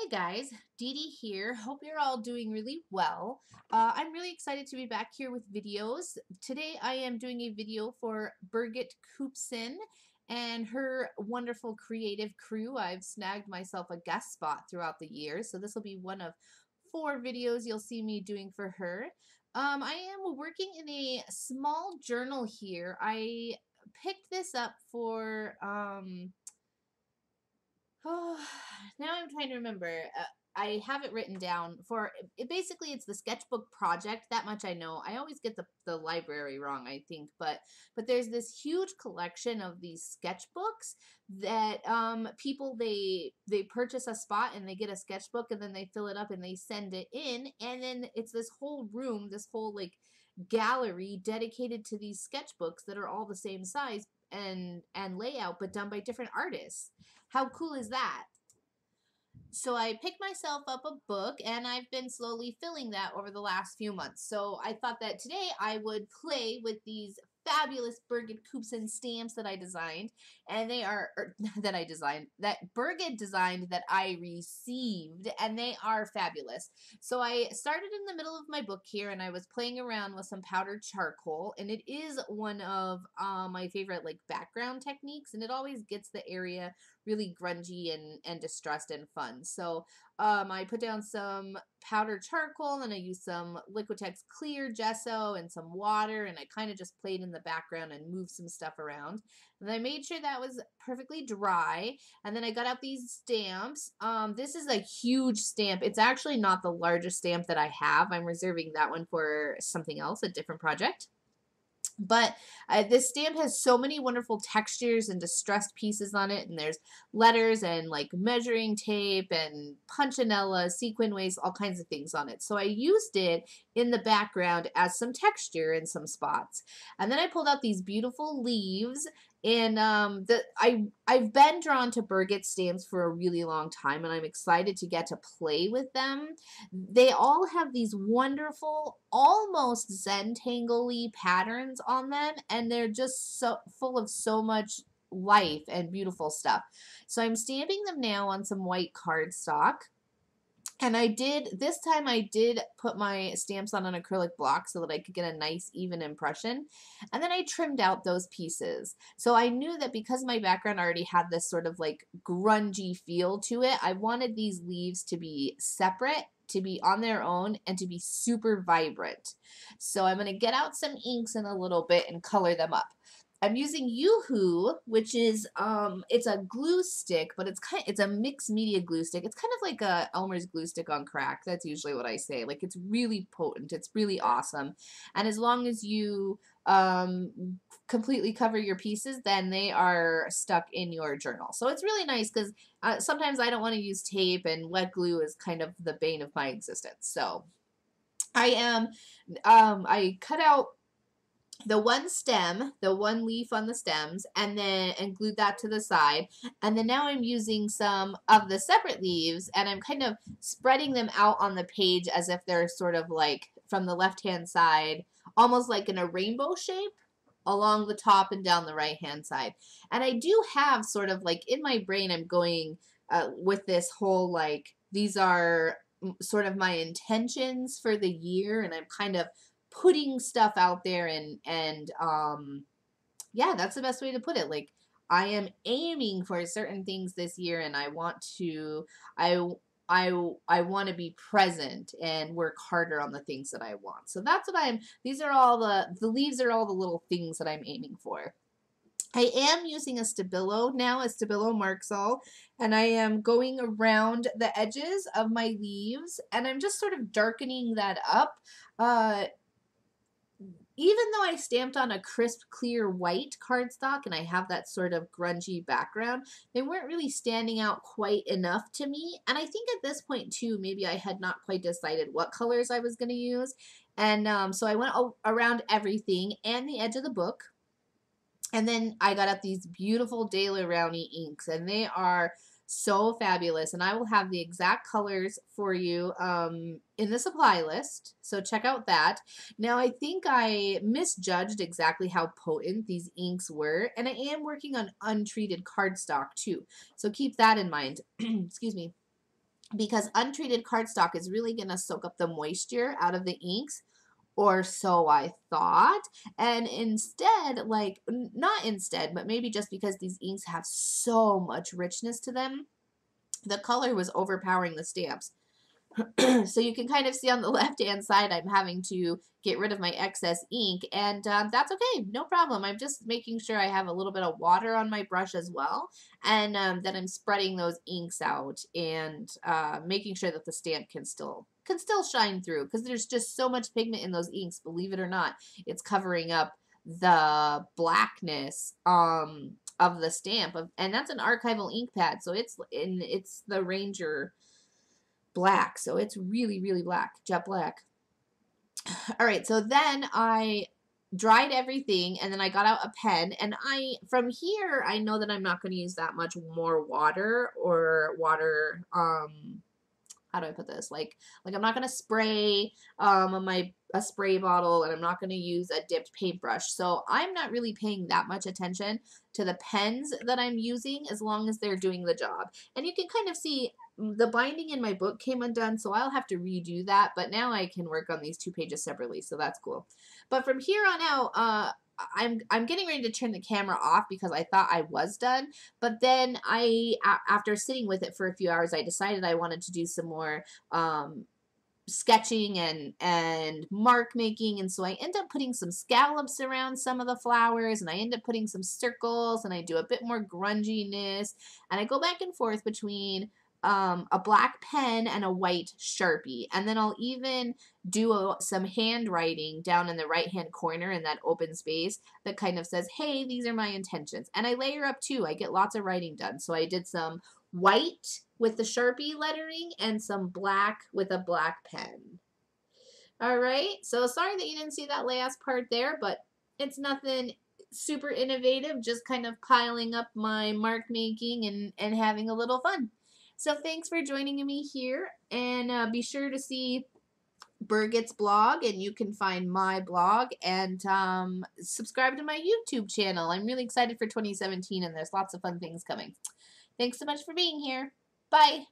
Hey guys, DeeDee here. Hope you're all doing really well. I'm really excited to be back here with videos. Today I am doing a video for Birgit Koopsen and her wonderful creative crew. I've snagged myself a guest spot throughout the years, so this will be one of 4 videos you'll see me doing for her. I am working in a small journal here. I picked this up for Oh, now I'm trying to remember. I have it written down for it. Basically, it's the sketchbook project. That much I know. I always get the library wrong, I think, but there's this huge collection of these sketchbooks that people they purchase a spot and they get a sketchbook and then they fill it up and they send it in, and then it's this whole room, this whole like gallery dedicated to these sketchbooks that are all the same size and layout but done by different artists. How cool is that? So I picked myself up a book and I've been slowly filling that over the last few months. So I thought that today I would play with these fabulous Birgit Koopsens stamps that I designed, and they are that Birgit designed that I received, and they are fabulous. So I started in the middle of my book here and I was playing around with some powdered charcoal, and it is one of my favorite like background techniques, and it always gets the area really grungy and distressed and fun. So I put down some powdered charcoal and I used some Liquitex clear gesso and some water, and I kind of just played in the background and moved some stuff around. And I made sure that was perfectly dry. And then I got out these stamps. This is a huge stamp. It's actually not the largest stamp that I have. I'm reserving that one for something else, a different project. But this stamp has so many wonderful textures and distressed pieces on it, and there's letters and like measuring tape and punchinella, sequin waste, all kinds of things on it. So I used it in the background as some texture in some spots. And then I pulled out these beautiful leaves, and I've been drawn to Birgit stamps for a really long time, and I'm excited to get to play with them. They all have these wonderful, almost Zentangle-y patterns on them, and they're just so full of so much life and beautiful stuff. So I'm stamping them now on some white cardstock. And this time I did put my stamps on an acrylic block so that I could get a nice even impression. And then I trimmed out those pieces. So I knew that because my background already had this sort of like grungy feel to it, I wanted these leaves to be separate, to be on their own, and to be super vibrant. So I'm going to get out some inks in a little bit and color them up. I'm using Yoo-Hoo, which is it's a glue stick, but it's a mixed media glue stick. It's kind of like a Elmer's glue stick on crack. That's usually what I say. Like, it's really potent. It's really awesome. And as long as you completely cover your pieces, then they are stuck in your journal. So it's really nice because sometimes I don't want to use tape, and wet glue is kind of the bane of my existence. So I cut out the one stem, the one leaf on the stems, and glued that to the side. And then now I'm using some of the separate leaves, and I'm kind of spreading them out on the page as if they're sort of like from the left-hand side, almost like in a rainbow shape along the top and down the right-hand side. And I do have sort of like in my brain, I'm going with this whole like, these are sort of my intentions for the year, and I'm kind of putting stuff out there, and yeah, that's the best way to put it. Like, I am aiming for certain things this year, and I want to be present and work harder on the things that I want. So that's what these are all the leaves are all the little things that I'm aiming for. I am using a Stabilo now, a Stabilo Marxall, and I am going around the edges of my leaves, and I'm just sort of darkening that up. Even though I stamped on a crisp, clear white cardstock and I have that sort of grungy background, they weren't really standing out quite enough to me. And I think at this point, too, maybe I had not quite decided what colors I was going to use. And so I went around everything and the edge of the book. And then I got out these beautiful Daler-Rowney inks, and they are so fabulous, and I will have the exact colors for you in the supply list, so check out that. Now, I think I misjudged exactly how potent these inks were, and I am working on untreated cardstock too, so keep that in mind. Excuse me. because untreated cardstock is really going to soak up the moisture out of the inks, or so I thought. And instead, like, not instead, but maybe just because these inks have so much richness to them, the color was overpowering the stamps. So you can kind of see on the left hand side, I'm having to get rid of my excess ink, and that's okay, no problem. I'm just making sure I have a little bit of water on my brush as well, and then I'm spreading those inks out, and making sure that the stamp can still shine through, because there's just so much pigment in those inks, believe it or not. It's covering up the blackness of the stamp, and that's an archival ink pad, so it's the Ranger black, so it's really, really black, jet black. All right, so then I dried everything, and then I got out a pen, and from here, I know that I'm not going to use that much more water, how do I put this? Like I'm not going to spray a spray bottle, and I'm not going to use a dipped paintbrush. So I'm not really paying that much attention to the pens that I'm using, as long as they're doing the job. And you can kind of see the binding in my book came undone, so I'll have to redo that, but now I can work on these 2 pages separately, so that's cool. But from here on out, I'm getting ready to turn the camera off because I thought I was done, but then after sitting with it for a few hours, I decided I wanted to do some more sketching and mark making, and so I end up putting some scallops around some of the flowers, and I end up putting some circles, and I do a bit more grunginess, and I go back and forth between a black pen and a white Sharpie, and then I'll even do some handwriting down in the right hand corner in that open space that kind of says, hey, these are my intentions. And I layer up too. I get lots of writing done. So I did some white with the Sharpie lettering and some black with a black pen. All right, so sorry that you didn't see that last part there, but it's nothing super innovative, just kind of piling up my mark making and having a little fun. So thanks for joining me here, and be sure to see Birgit's blog, and you can find my blog, and subscribe to my YouTube channel. I'm really excited for 2017, and there's lots of fun things coming. Thanks so much for being here. Bye.